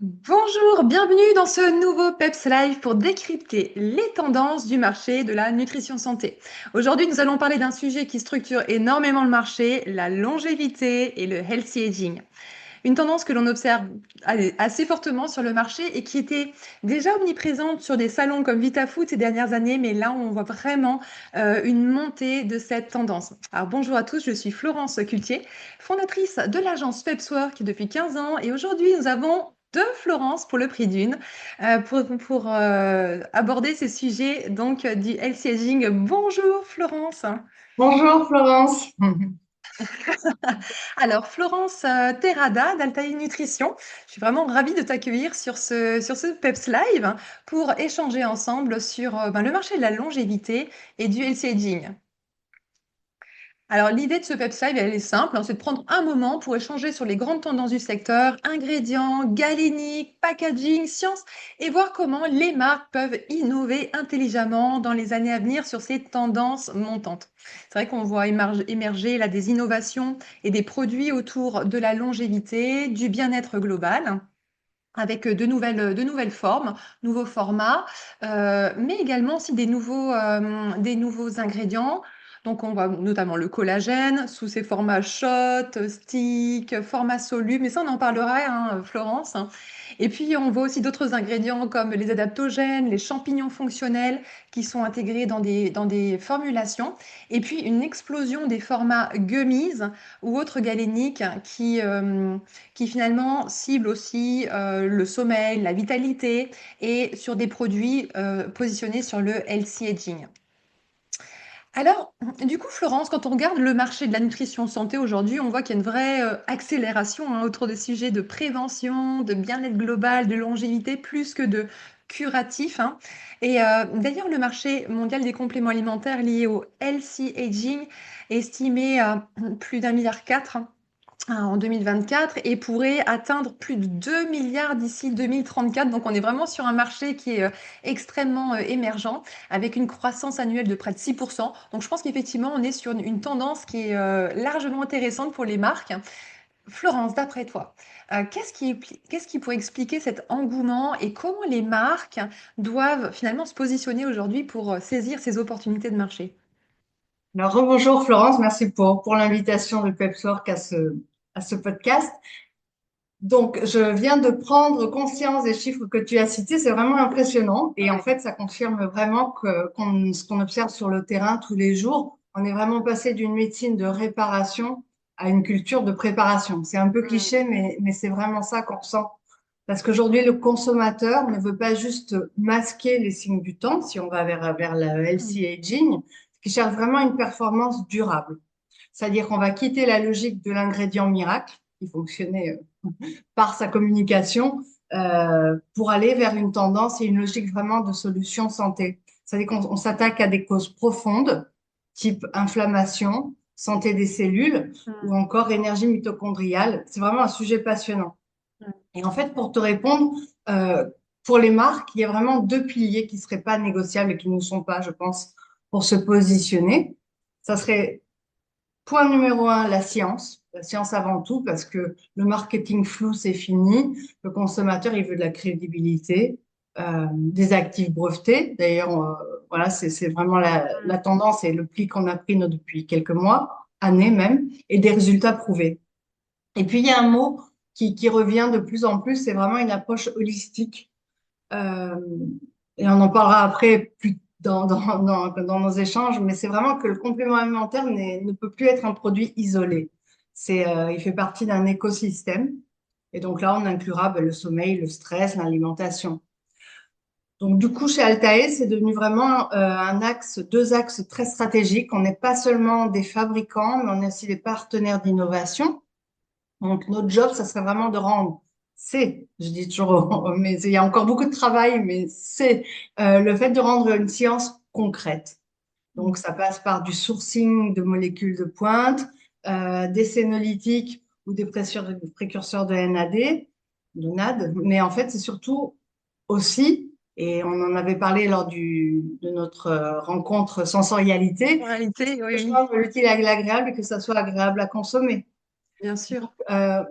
Bonjour, bienvenue dans ce nouveau PEPS Live pour décrypter les tendances du marché de la nutrition santé. Aujourd'hui, nous allons parler d'un sujet qui structure énormément le marché, la longévité et le healthy aging. Une tendance que l'on observe assez fortement sur le marché et qui était déjà omniprésente sur des salons comme VitaFood ces dernières années, mais là, on voit vraiment une montée de cette tendance. Alors bonjour à tous, je suis Florence Cultier, fondatrice de l'agence PepsWork depuis 15 ans et aujourd'hui, nous avons deux Florence pour le prix d'une pour aborder ce sujet donc du healthy aging. Bonjour Florence. Bonjour Florence. Alors, Florence Terrada d'Altaï Nutrition, je suis vraiment ravie de t'accueillir sur ce PEPS Live pour échanger ensemble sur le marché de la longévité et du healthy aging. Alors, l'idée de ce PEPS Live, elle est simple, hein, c'est de prendre un moment pour échanger sur les grandes tendances du secteur, ingrédients, galéniques, packaging, science, et voir comment les marques peuvent innover intelligemment dans les années à venir sur ces tendances montantes. C'est vrai qu'on voit émerger là des innovations et des produits autour de la longévité, du bien-être global avec de nouvelles formes, nouveaux formats, mais également aussi des nouveaux ingrédients. Donc, on voit notamment le collagène sous ses formats shot, stick, format soluble, mais ça, on en parlera, hein, Florence. Et puis, on voit aussi d'autres ingrédients comme les adaptogènes, les champignons fonctionnels qui sont intégrés dans des formulations. Et puis, une explosion des formats gummies ou autres galéniques qui finalement cible aussi le sommeil, la vitalité et sur des produits positionnés sur le healthy aging. Alors, du coup, Florence, quand on regarde le marché de la nutrition santé aujourd'hui, on voit qu'il y a une vraie accélération autour des sujets de prévention, de bien-être global, de longévité, plus que de curatif, hein. Et d'ailleurs, le marché mondial des compléments alimentaires liés au healthy aging est estimé à plus d'1,4 milliard en 2024 et pourrait atteindre plus de 2 milliards d'ici 2034. Donc on est vraiment sur un marché qui est extrêmement émergent avec une croissance annuelle de près de 6%. Donc je pense qu'effectivement on est sur une tendance qui est largement intéressante pour les marques. Florence, d'après toi, qu'est-ce qui pourrait expliquer cet engouement et comment les marques doivent finalement se positionner aujourd'hui pour saisir ces opportunités de marché? Alors, rebonjour Florence, merci pour l'invitation de Pepswork à ce podcast. Donc, je viens de prendre conscience des chiffres que tu as cités, c'est vraiment impressionnant. Et en Ouais. fait, ça confirme vraiment ce qu'on observe sur le terrain tous les jours. On est vraiment passé d'une médecine de réparation à une culture de préparation. C'est un peu Mm. cliché, mais c'est vraiment ça qu'on ressent. Parce qu'aujourd'hui, le consommateur ne veut pas juste masquer les signes du temps, si on va vers le Mm. healthy aging, qui cherche vraiment une performance durable. C'est-à-dire qu'on va quitter la logique de l'ingrédient miracle, qui fonctionnait par sa communication, pour aller vers une tendance et une logique vraiment de solution santé. C'est-à-dire qu'on s'attaque à des causes profondes, type inflammation, santé des cellules ou Mm. encore énergie mitochondriale. C'est vraiment un sujet passionnant. Mm. Et en fait, pour te répondre, euh, pour les marques, il y a vraiment deux piliers qui seraient pas négociables et qui ne sont pas, je pense, pour se positionner. Ça serait point numéro un, la science. La science avant tout, parce que le marketing flou, c'est fini. Le consommateur, il veut de la crédibilité, des actifs brevetés. D'ailleurs, voilà, c'est vraiment la Mm. tendance et le pli qu'on a pris nous, depuis quelques mois, années même, et des résultats prouvés. Et puis, il y a un mot qui revient de plus en plus, c'est vraiment une approche holistique. Euh, et on en parlera après plus dans nos échanges, mais c'est vraiment que le complément alimentaire ne peut plus être un produit isolé. Il fait partie d'un écosystème. Et donc là, on inclura le sommeil, le stress, l'alimentation. Donc du coup, chez Altae, c'est devenu vraiment deux axes très stratégiques. On n'est pas seulement des fabricants, mais on est aussi des partenaires d'innovation. Donc, notre job, ça serait vraiment de rendre, je dis toujours, mais il y a encore beaucoup de travail, mais c'est le fait de rendre une science concrète. Donc, Mm. ça passe par du sourcing de molécules de pointe, des sénolytiques ou des précurseurs de NAD, de NAD, mais en fait, c'est surtout aussi, et on en avait parlé lors de notre rencontre sensorialité, En réalité, oui, de oui, joindre l'utile à l'agréable et que ça soit agréable à consommer. bien sûr. Euh,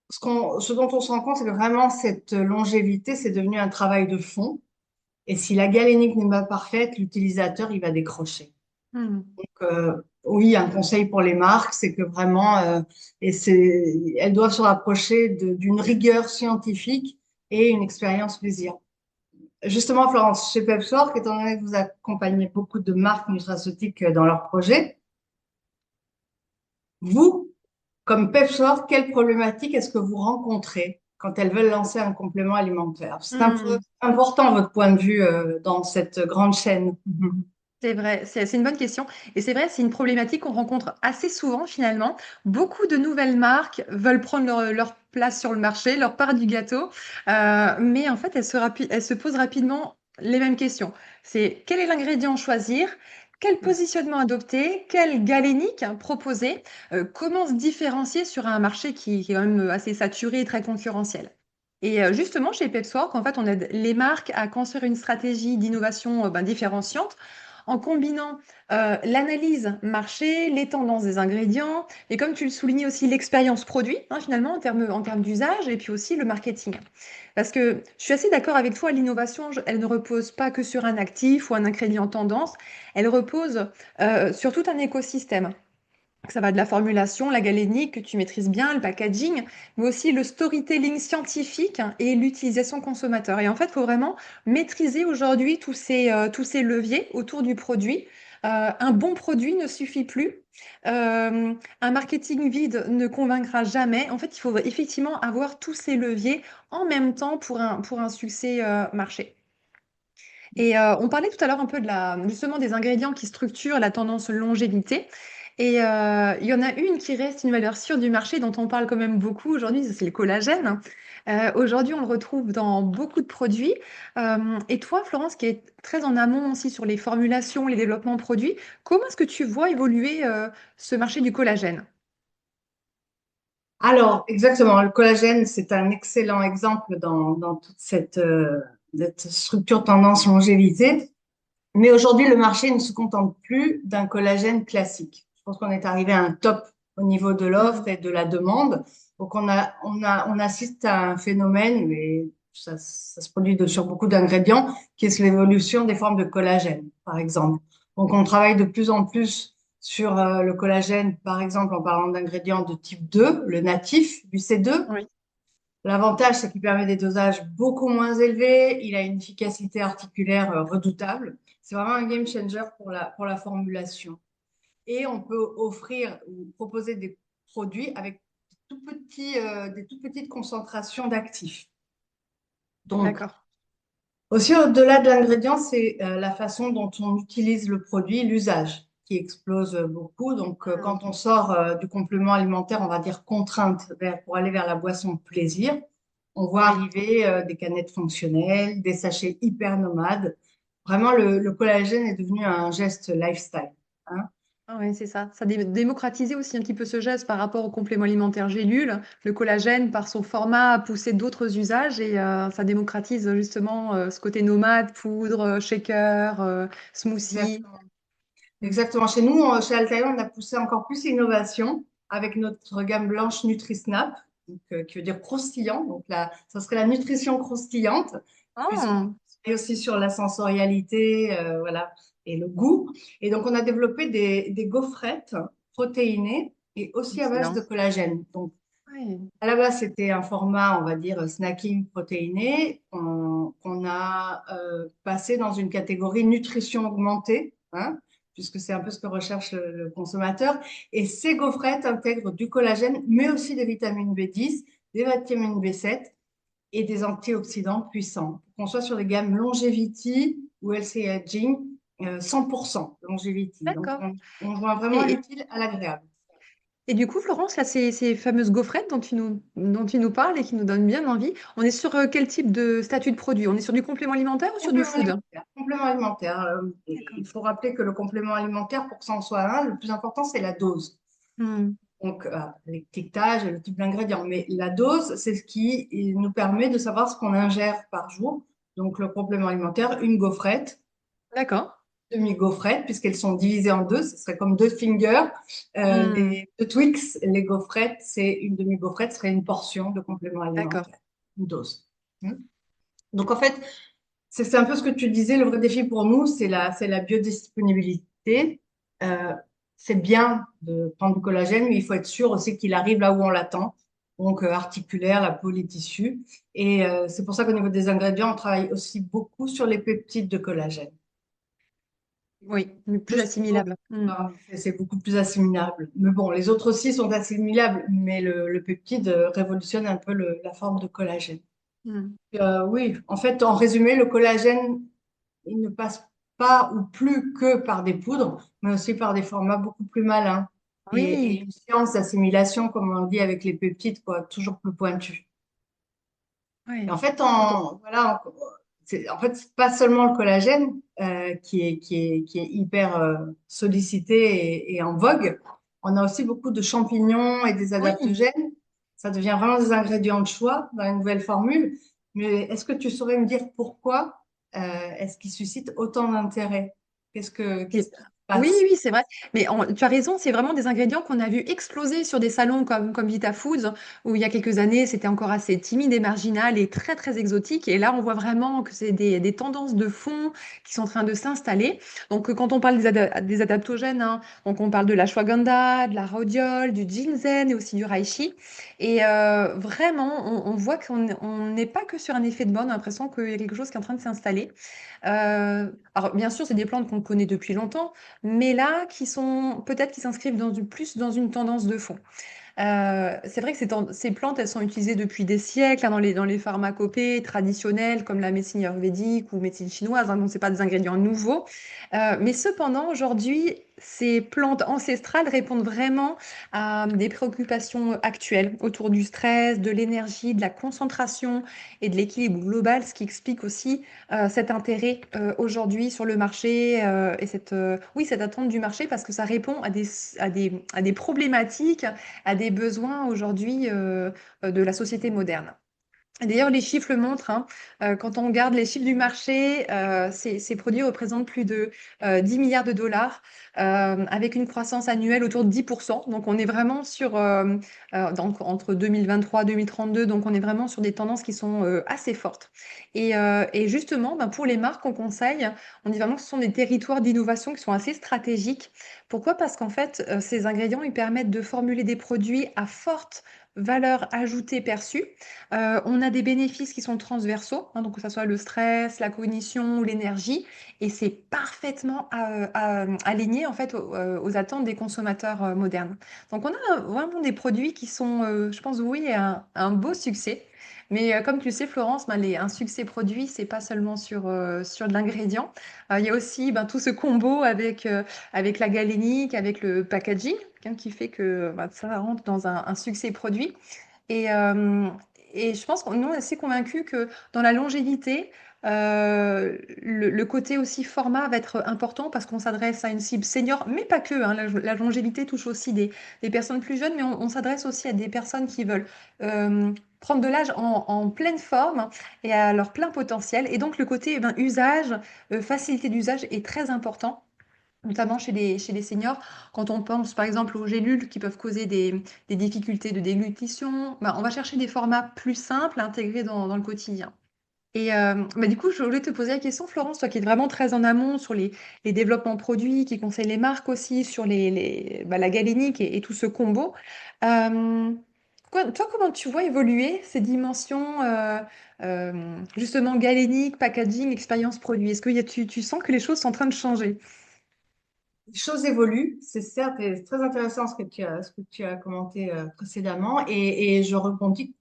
ce dont on se rend compte, c'est que vraiment cette longévité, c'est devenu un travail de fond. Et si la galénique n'est pas parfaite, l'utilisateur, il va décrocher. Hmm. Oui, un conseil pour les marques, c'est que vraiment, elles doivent se rapprocher d'une rigueur scientifique et une expérience plaisir. Justement, Florence, chez Pepsor, étant donné que vous accompagnez beaucoup de marques nutraceutiques dans leurs projets, vous, comme Pepsor, quelle problématique est-ce que vous rencontrez quand elles veulent lancer un complément alimentaire? C'est un peu Hmm. important votre point de vue dans cette grande chaîne. C'est vrai, c'est une bonne question. Et c'est vrai, c'est une problématique qu'on rencontre assez souvent finalement. Beaucoup de nouvelles marques veulent prendre leur place sur le marché, leur part du gâteau, mais en fait, elles se posent rapidement les mêmes questions. C'est quel est l'ingrédient à choisir? Quel positionnement adopter? Quelle galénique proposer? Comment se différencier sur un marché qui est quand même assez saturé et très concurrentiel? Et justement, chez Pepswalk, en fait, on aide les marques à construire une stratégie d'innovation différenciante en combinant l'analyse marché, les tendances des ingrédients, et comme tu le soulignais aussi, l'expérience produit, hein, finalement, en termes d'usage, et puis aussi le marketing. Parce que je suis assez d'accord avec toi, l'innovation, elle ne repose pas que sur un actif ou un ingrédient tendance, elle repose sur tout un écosystème. Ça va de la formulation, la galénique que tu maîtrises bien, le packaging, mais aussi le storytelling scientifique hein, et l'utilisation consommateur. Et en fait, il faut vraiment maîtriser aujourd'hui tous ces leviers autour du produit. Un bon produit ne suffit plus. Un marketing vide ne convaincra jamais. En fait, il faut effectivement avoir tous ces leviers en même temps pour un succès marché. Et on parlait tout à l'heure un peu justement des ingrédients qui structurent la tendance longévité. Et il y en a une qui reste une valeur sûre du marché dont on parle quand même beaucoup aujourd'hui, c'est le collagène. Aujourd'hui, on le retrouve dans beaucoup de produits. Et toi, Florence, qui est très en amont aussi sur les formulations, les développements produits, comment est-ce que tu vois évoluer ce marché du collagène? Alors, exactement, le collagène, c'est un excellent exemple dans toute cette structure tendance longévité. Mais aujourd'hui, le marché ne se contente plus d'un collagène classique. Je pense qu'on est arrivé à un top au niveau de l'offre Mm. et de la demande. Donc, on assiste à un phénomène, mais ça se produit sur beaucoup d'ingrédients, qui est l'évolution des formes de collagène, par exemple. Donc, on travaille de plus en plus sur le collagène, par exemple, en parlant d'ingrédients de type 2, le natif du C2. Oui. L'avantage, c'est qu'il permet des dosages beaucoup moins élevés. Il a une efficacité articulaire redoutable. C'est vraiment un game changer pour la formulation. Et on peut offrir ou proposer des produits avec des tout petites concentrations d'actifs. Donc, D'accord. aussi, au-delà de l'ingrédient, c'est la façon dont on utilise le produit, l'usage qui explose beaucoup. Donc, Mm. quand on sort du complément alimentaire, on va dire contrainte pour aller vers la boisson de plaisir, on voit Oui. arriver des canettes fonctionnelles, des sachets hyper nomades. Vraiment, le collagène est devenu un geste lifestyle, hein. Ah ouais, c'est ça. Ça a démocratisé aussi un petit peu ce geste par rapport au complément alimentaire gélule. Le collagène, par son format, a poussé d'autres usages et ça démocratise justement ce côté nomade, poudre, shaker, smoothie. Exactement. Mm. Exactement. Chez nous, chez Altaïa, on a poussé encore plus l'innovation avec notre gamme blanche NutriSnap, donc, qui veut dire croustillant. Donc là, ça serait la nutrition croustillante, puisqu'on Ah, travaille aussi sur la sensorialité, voilà, et le goût. Et donc, on a développé des gaufrettes protéinées et aussi à base excellent. de collagène. Donc, Ouais. à la base, c'était un format, on va dire, snacking protéiné, qu'on a passé dans une catégorie nutrition augmentée, hein, puisque c'est un peu ce que recherche le consommateur. Et ces gaufrettes intègrent du collagène, mais aussi des vitamines B10, des vitamines B7 et des antioxydants puissants. Qu'on soit sur des gammes longevity ou LC Aging, 100% longevity. Donc, D'accord. on voit vraiment Et, et, l'utile à l'agréable. et du coup, Florence, là, ces fameuses gaufrettes dont tu nous parles et qui nous donnent bien envie, on est sur quel type de statut de produit? On est sur du complément alimentaire ou sur du Complément food? alimentaire. Complément alimentaire. D'accord. Il faut rappeler que le complément alimentaire, pour que ça en soit un, le plus important, c'est la dose. Hmm. Donc, l'étiquetage et le type d'ingrédient. Mais la dose, c'est ce qui nous permet de savoir ce qu'on ingère par jour. Donc, le complément alimentaire, une gaufrette, D'accord. demi-gaufrettes, puisqu'elles sont divisées en deux. Ce serait comme deux fingers. Hmm, Les deux Twix, les gaufrettes, c'est une demi-gaufrette, serait une portion de complément d'accord. alimentaire, une dose. Hmm. Donc, en fait, c'est un peu ce que tu disais, le vrai défi pour nous, c'est la biodisponibilité. Euh, c'est bien de prendre du collagène, mais il faut être sûr aussi qu'il arrive là où on l'attend, donc articulaire, la peau, les tissus. Et c'est pour ça qu'au niveau des ingrédients, on travaille aussi beaucoup sur les peptides de collagène. Oui, mais plus Juste pour assimilable. Hmm, c'est beaucoup plus assimilable. Mais bon, les autres aussi sont assimilables, mais le peptide révolutionne un peu la forme de collagène. hmm. Oui, en fait, en résumé, le collagène, il ne passe pas ou plus que par des poudres, mais aussi par des formats beaucoup plus malins et Oui, une science d'assimilation, comme on dit avec les peptides, quoi, toujours plus pointue. Et oui. en fait, Attends. en fait, c'est pas seulement le collagène qui est hyper sollicité et en vogue. On a aussi beaucoup de champignons et des Oui. adaptogènes. Ça devient vraiment des ingrédients de choix dans une nouvelle formule. Mais est-ce que tu saurais me dire pourquoi est-ce qu'ils suscitent autant d'intérêt? Qu'est-ce qui se Oui, passe? oui, c'est vrai. Mais tu as raison, c'est vraiment des ingrédients qu'on a vu exploser sur des salons comme Vita Foods, où il y a quelques années, c'était encore assez timide et marginal et très, très exotique. Et là, on voit vraiment que c'est des tendances de fond qui sont en train de s'installer. Donc, quand on parle des adaptogènes, hein, donc on parle de l'ashwagandha, de la rhodiole, du ginseng et aussi du reishi. Et vraiment, on voit on n'est pas que sur un effet de mode, on a l'impression qu'il y a quelque chose qui est en train de s'installer. Alors, bien sûr, c'est des plantes qu'on connaît depuis longtemps, mais là, qui sont peut-être qui s'inscrivent plus dans une tendance de fond. C'est vrai que ces plantes, elles sont utilisées depuis des siècles hein, dans les pharmacopées traditionnelles comme la médecine ayurvédique ou médecine chinoise, hein, donc c'est pas des ingrédients nouveaux. Mais cependant, aujourd'hui, ces plantes ancestrales répondent vraiment à des préoccupations actuelles autour du stress, de l'énergie, de la concentration et de l'équilibre global, ce qui explique aussi cet intérêt aujourd'hui sur le marché et oui, cette attente du marché parce que ça répond à des problématiques à des besoins aujourd'hui de la société moderne. D'ailleurs, les chiffres le montrent, hein. Quand on regarde les chiffres du marché, ces produits représentent plus de 10 milliards de dollars, avec une croissance annuelle autour de 10%. Donc, on est vraiment donc, entre 2023 et 2032, donc on est vraiment sur des tendances qui sont assez fortes. Et justement, ben, pour les marques qu'on conseille, on dit vraiment que ce sont des territoires d'innovation qui sont assez stratégiques. Pourquoi? Parce qu'en fait, ces ingrédients, ils permettent de formuler des produits à forte valeur ajoutée perçue on a des bénéfices qui sont transversaux, hein, donc que ce soit le stress, la cognition ou l'énergie, et c'est parfaitement aligné en fait aux attentes des consommateurs modernes. Donc on a vraiment des produits qui sont, je pense, oui, un beau succès. Mais comme tu le sais, Florence, ben, un succès produit, c'est pas seulement sur de l'ingrédient. Il y a aussi ben, tout ce combo avec la galénique, avec le packaging, hein, qui fait que ben, ça rentre dans un succès produit. Et, euh, et je pense qu'on nous, on est assez convaincus que dans la longévité, le côté aussi format va être important parce qu'on s'adresse à une cible senior, mais pas que. Hein. La longévité touche aussi des personnes plus jeunes, mais on s'adresse aussi à des personnes qui veulent prendre de l'âge en pleine forme et à leur plein potentiel. Et donc le côté eh ben, usage, facilité d'usage est très important notamment chez les seniors, quand on pense par exemple aux gélules qui peuvent causer des difficultés de déglutition, bah, on va chercher des formats plus simples à intégrer dans le quotidien. Et bah, du coup, je voulais te poser la question, Florence, toi qui es vraiment très en amont sur les développements produits, qui conseille les marques aussi sur bah, la galénique et tout ce combo. Euh, Toi, comment tu vois évoluer ces dimensions, justement galénique, packaging, expérience produit? Est-ce que tu sens que les choses sont en train de changer? Les choses évoluent, c'est certes, et c'est très intéressant ce que tu as commenté précédemment, et je rebondis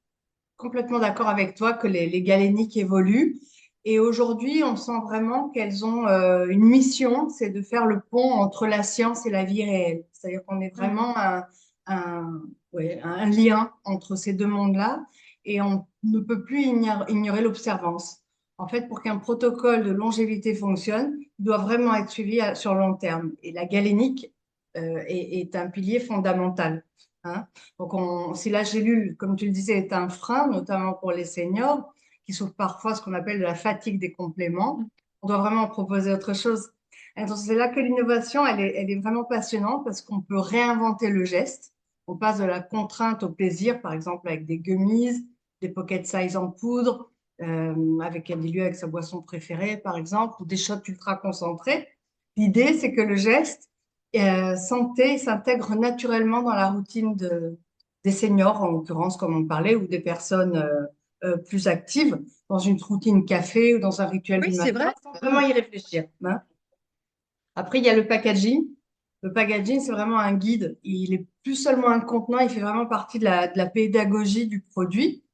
complètement d'accord avec toi que les galéniques évoluent. Et aujourd'hui, on sent vraiment qu'elles ont une mission, c'est de faire le pont entre la science et la vie réelle. C'est-à-dire qu'on est Mm. vraiment ouais, un lien entre ces deux mondes-là et on ne peut plus ignorer l'observance. En fait, pour qu'un protocole de longévité fonctionne, il doit vraiment être suivi sur long terme. Et la galénique est un pilier fondamental. Hein. Donc, si la gélule, comme tu le disais, est un frein, notamment pour les seniors, qui souffrent parfois ce qu'on appelle de la fatigue des compléments, on doit vraiment proposer autre chose. Et donc, c'est là que l'innovation, elle est vraiment passionnante parce qu'on peut réinventer le geste. On passe de la contrainte au plaisir, par exemple avec des gummies, des pocket size en poudre, avec un dilué avec sa boisson préférée, par exemple, ou des shots ultra concentrés. L'idée, c'est que le geste santé s'intègre naturellement dans la routine des seniors, en l'occurrence, comme on parlait, ou des personnes plus actives, dans une routine café ou dans un rituel Oui, du c'est matin, vrai. sans vraiment y réfléchir, hein. Après, il y a le packaging. Le packaging, c'est vraiment un guide. Il est plus seulement un contenant, il fait vraiment partie de de la pédagogie du produit.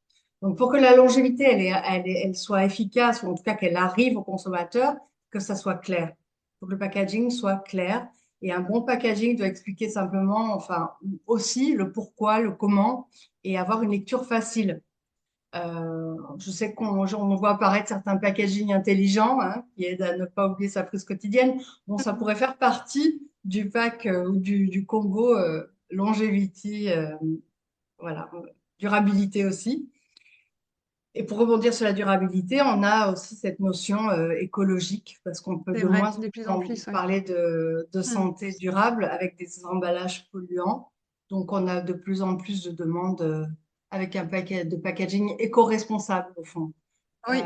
Donc, pour que la longévité, elle soit efficace, ou en tout cas qu'elle arrive au consommateur, que ça soit clair. Pour que le packaging soit clair. Et un bon packaging doit expliquer simplement, enfin, aussi le pourquoi, le comment, et avoir une lecture facile. Je sais on voit apparaître certains packaging intelligents, hein, qui aident à ne pas oublier sa prise quotidienne. Bon, ça pourrait faire partie du pack ou du combo longevity, voilà, durabilité aussi. Et pour rebondir sur la durabilité, on a aussi cette notion écologique, parce qu'on peut C'est de vrai, moins de plus en en moins plus, ouais. parler de Mm. santé durable avec des emballages polluants. Donc, on a de plus en plus de demandes avec un paquet de packaging éco-responsable, au fond. Oui,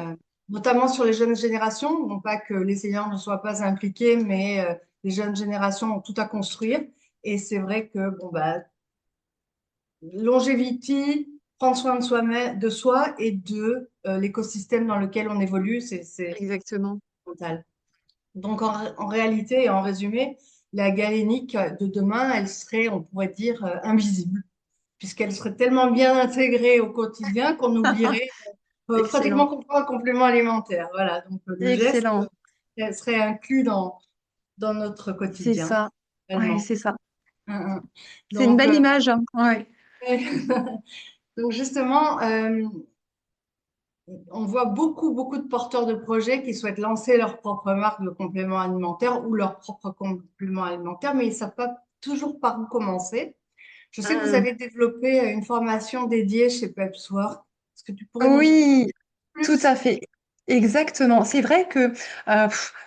Notamment sur les jeunes générations, non pas que les seniors ne soient pas impliqués, mais les jeunes générations ont tout à construire. Et c'est vrai que bon, bah, longévité, prendre soin de de soi et de l'écosystème dans lequel on évolue, c'est exactement. fondamental. Donc en réalité et en résumé, la galénique de demain, elle serait, on pourrait dire, invisible, puisqu'elle serait tellement bien intégrée au quotidien qu'on oublierait pratiquement Excellent. qu'on prend un complément alimentaire. Voilà, donc le geste Excellent. serait inclus dans notre C'est quotidien, ça. Ouais, réellement. c'est ça. Hum, hum. C'est une Donc, belle image, hein. Ouais. donc justement, on voit beaucoup de porteurs de projets qui souhaitent lancer leur propre marque de compléments alimentaires ou leur propre complément alimentaire, mais ils ne savent pas toujours par où commencer. Je sais que vous Mm. avez développé une formation dédiée chez PepsWorks. Est-ce que tu pourrais nous en dire Oui, tout plus? à fait. Exactement. C'est vrai que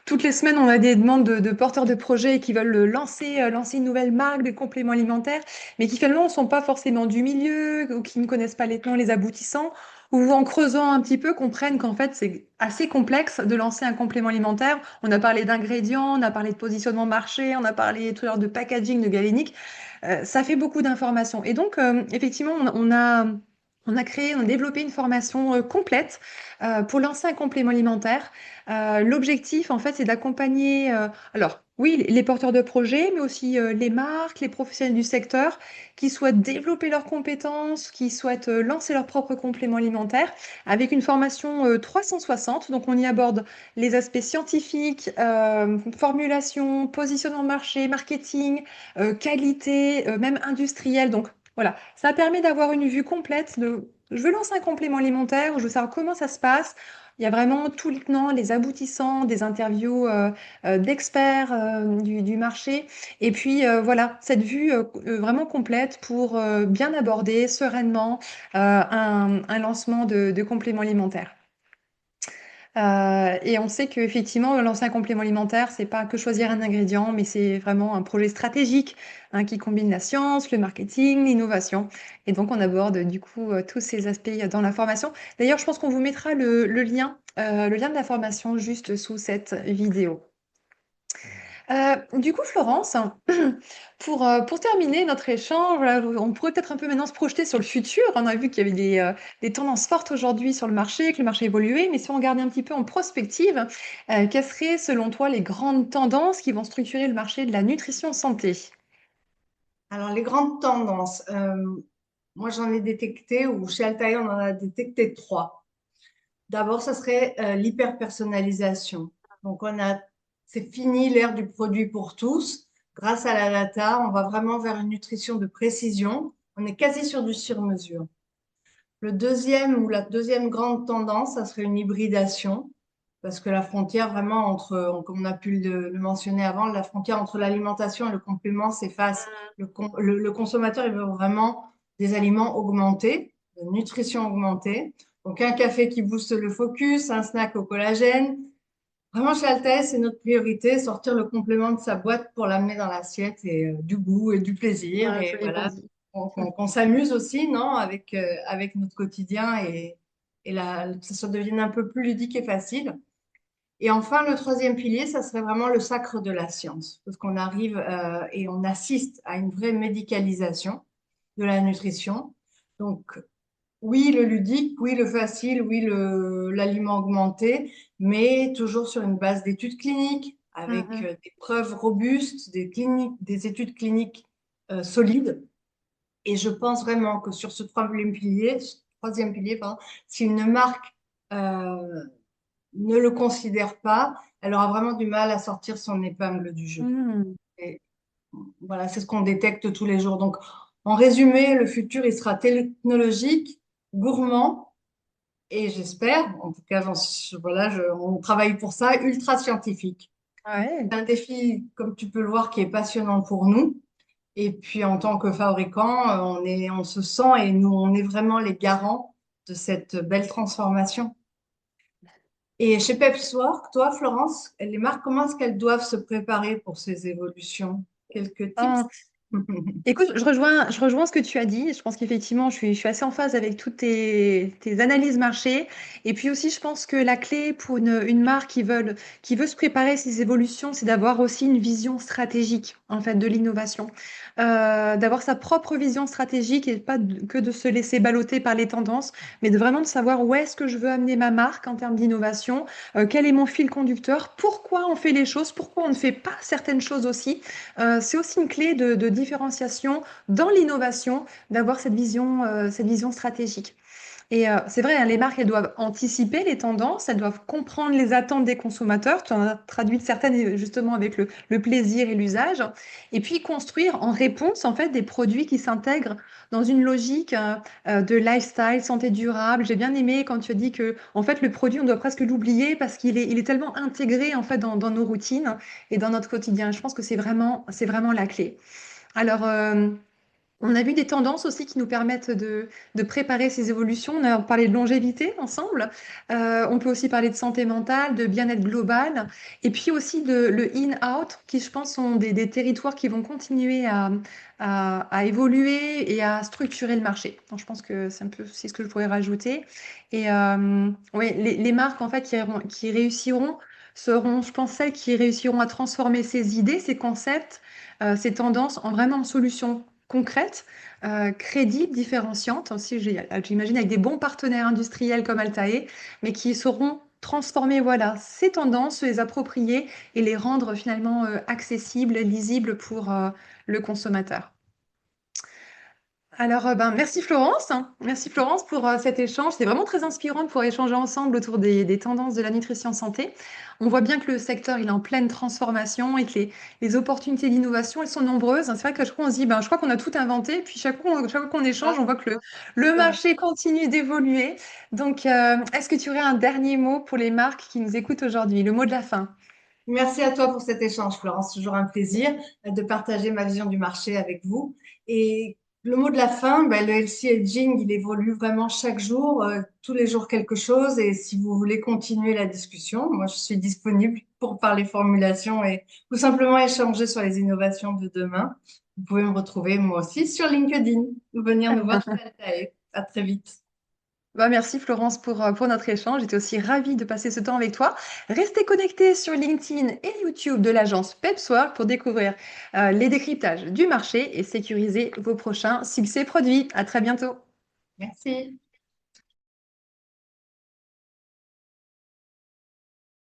toutes les semaines, on a des demandes de porteurs de projets qui veulent lancer une nouvelle marque de compléments alimentaires, mais qui finalement ne sont pas forcément du milieu ou qui ne connaissent pas les tenants, les aboutissants, ou en creusant un petit peu, comprennent qu'en fait, c'est assez complexe de lancer un complément alimentaire. On a parlé d'ingrédients, on a parlé de positionnement marché, on a parlé tout à l'heure de packaging, de galénique. Ça fait beaucoup d'informations. Et donc, effectivement, on a créé, on a développé une formation complète pour lancer un complément alimentaire. L'objectif, en fait, c'est d'accompagner, alors oui, les porteurs de projets, mais aussi les marques, les professionnels du secteur qui souhaitent développer leurs compétences, qui souhaitent lancer leur propre complément alimentaire avec une formation 360. Donc, on y aborde les aspects scientifiques, formulation, positionnement marché, marketing, qualité, même industrielle. Donc, voilà, ça permet d'avoir une vue complète de je veux lancer un complément alimentaire, je veux savoir comment ça se passe. Il y a vraiment tout le tenant, les aboutissants, des interviews d'experts du marché. Et puis voilà, cette vue vraiment complète pour bien aborder sereinement un lancement de complément alimentaire. Et on sait qu'effectivement, lancer un complément alimentaire, c'est pas que choisir un ingrédient, mais c'est vraiment un projet stratégique hein, qui combine la science, le marketing, l'innovation. Et donc, on aborde du coup tous ces aspects dans la formation. D'ailleurs, je pense qu'on vous mettra le lien de la formation juste sous cette vidéo. Du coup, Florence, pour terminer notre échange, voilà, on pourrait peut-être un peu maintenant se projeter sur le futur. On a vu qu'il y avait des tendances fortes aujourd'hui sur le marché, que le marché évoluait, mais si on regardait un petit peu en prospective, quelles seraient selon toi les grandes tendances qui vont structurer le marché de la nutrition santé? Alors, les grandes tendances, moi j'en ai détecté, ou chez Altaïr, on en a détecté trois. D'abord, ça serait l'hyper-personnalisation. Donc, c'est fini l'ère du produit pour tous. Grâce à la data, on va vraiment vers une nutrition de précision. On est quasi sur du sur-mesure. Le deuxième ou la deuxième grande tendance, ça serait une hybridation, parce que la frontière vraiment comme on a pu le mentionner avant, la frontière entre l'alimentation et le complément s'efface. Le consommateur, il veut vraiment des aliments augmentés, de nutrition augmentée. Donc un café qui booste le focus, un snack au collagène, Vraiment, chez Altaï, c'est notre priorité, sortir le complément de sa boîte pour l'amener dans l'assiette et du goût et du plaisir. Ah, Et joli voilà, bandit. qu'on s'amuse aussi, non, avec notre quotidien que ça devienne un peu plus ludique et facile. Et enfin, le troisième pilier, ça serait vraiment le sacre de la science, parce qu'on arrive et on assiste à une vraie médicalisation de la nutrition. Donc, oui, le ludique, oui, le facile, oui, l'aliment augmenté, mais toujours sur une base d'études cliniques, avec Mhm. des preuves robustes, des études cliniques solides. Et je pense vraiment que sur troisième pilier, pardon, si une marque euh, ne le considère pas, elle aura vraiment du mal à sortir son épingle du jeu. Mhm. Et voilà, c'est ce qu'on détecte tous les jours. Donc, en résumé, le futur, il sera technologique, gourmand, et j'espère, en tout cas, voilà, on travaille pour ça, ultra scientifique. Ouais. C'est un défi, comme tu peux le voir, qui est passionnant pour nous. Et puis, en tant que fabricant, on se sent et nous, on est vraiment les garants de cette belle transformation. Et chez Pepswork, toi, Florence, les marques, comment est-ce qu'elles doivent se préparer pour ces évolutions? Quelques tips? Écoute, je rejoins ce que tu as dit. Je pense qu'effectivement, je suis assez en phase avec toutes tes analyses marché. Et puis aussi, je pense que la clé pour une marque qui veut se préparer à ces évolutions, c'est d'avoir aussi une vision stratégique, en fait, de l'innovation. D'avoir sa propre vision stratégique et pas que de se laisser balloter par les tendances, mais de vraiment de savoir où est-ce que je veux amener ma marque en termes d'innovation, quel est mon fil conducteur, pourquoi on fait les choses, pourquoi on ne fait pas certaines choses aussi. C'est aussi une clé de différenciation dans l'innovation, d'avoir cette vision stratégique. Et c'est vrai, hein, les marques, elles doivent anticiper les tendances, elles doivent comprendre les attentes des consommateurs. Tu en as traduit certaines justement avec le plaisir et l'usage. Et puis construire en réponse, en fait, des produits qui s'intègrent dans une logique de lifestyle, santé durable. J'ai bien aimé quand tu as dit que, en fait, le produit, on doit presque l'oublier parce il est tellement intégré, en fait, dans nos routines et dans notre quotidien. Je pense que c'est vraiment la clé. Alors, on a vu des tendances aussi qui nous permettent de préparer ces évolutions. On a parlé de longévité ensemble. On peut aussi parler de santé mentale, de bien-être global. Et puis aussi le in-out, qui je pense sont des territoires qui vont continuer à évoluer et à structurer le marché. Donc, je pense que c'est un peu aussi ce que je pourrais rajouter. Et ouais, les marques en fait qui réussiront seront, je pense, celles qui réussiront à transformer ces idées, ces concepts, ces tendances en vraiment solutions concrètes, crédibles, différenciantes, aussi, j'imagine avec des bons partenaires industriels comme Altae, mais qui sauront transformer voilà, ces tendances, se les approprier et les rendre finalement accessibles, lisibles pour le consommateur. Alors, merci Florence pour cet échange. C'est vraiment très inspirant de pouvoir échanger ensemble autour des tendances de la nutrition santé. On voit bien que le secteur il est en pleine transformation et que les opportunités d'innovation elles sont nombreuses. C'est vrai que chaque fois on se dit, ben, je crois qu'on a tout inventé, puis chaque fois qu'on échange, Ah, on voit que le ouais. marché continue d'évoluer. Donc, est-ce que tu aurais un dernier mot pour les marques qui nous écoutent aujourd'hui, le mot de la fin? Merci à toi pour cet échange, Florence. Toujours un plaisir de partager ma vision du marché avec vous. Et le mot de la fin, ben, le healthy aging, il évolue vraiment chaque jour, tous les jours quelque chose. Et si vous voulez continuer la discussion, moi, je suis disponible pour parler formulation et tout simplement échanger sur les innovations de demain. Vous pouvez me retrouver moi aussi sur LinkedIn ou venir nous voir chez Altae. À très vite. Bah, merci Florence pour notre échange. J'étais aussi ravie de passer ce temps avec toi. Restez connectés sur LinkedIn et YouTube de l'agence Pepswork pour découvrir les décryptages du marché et sécuriser vos prochains succès produits. À très bientôt. Merci.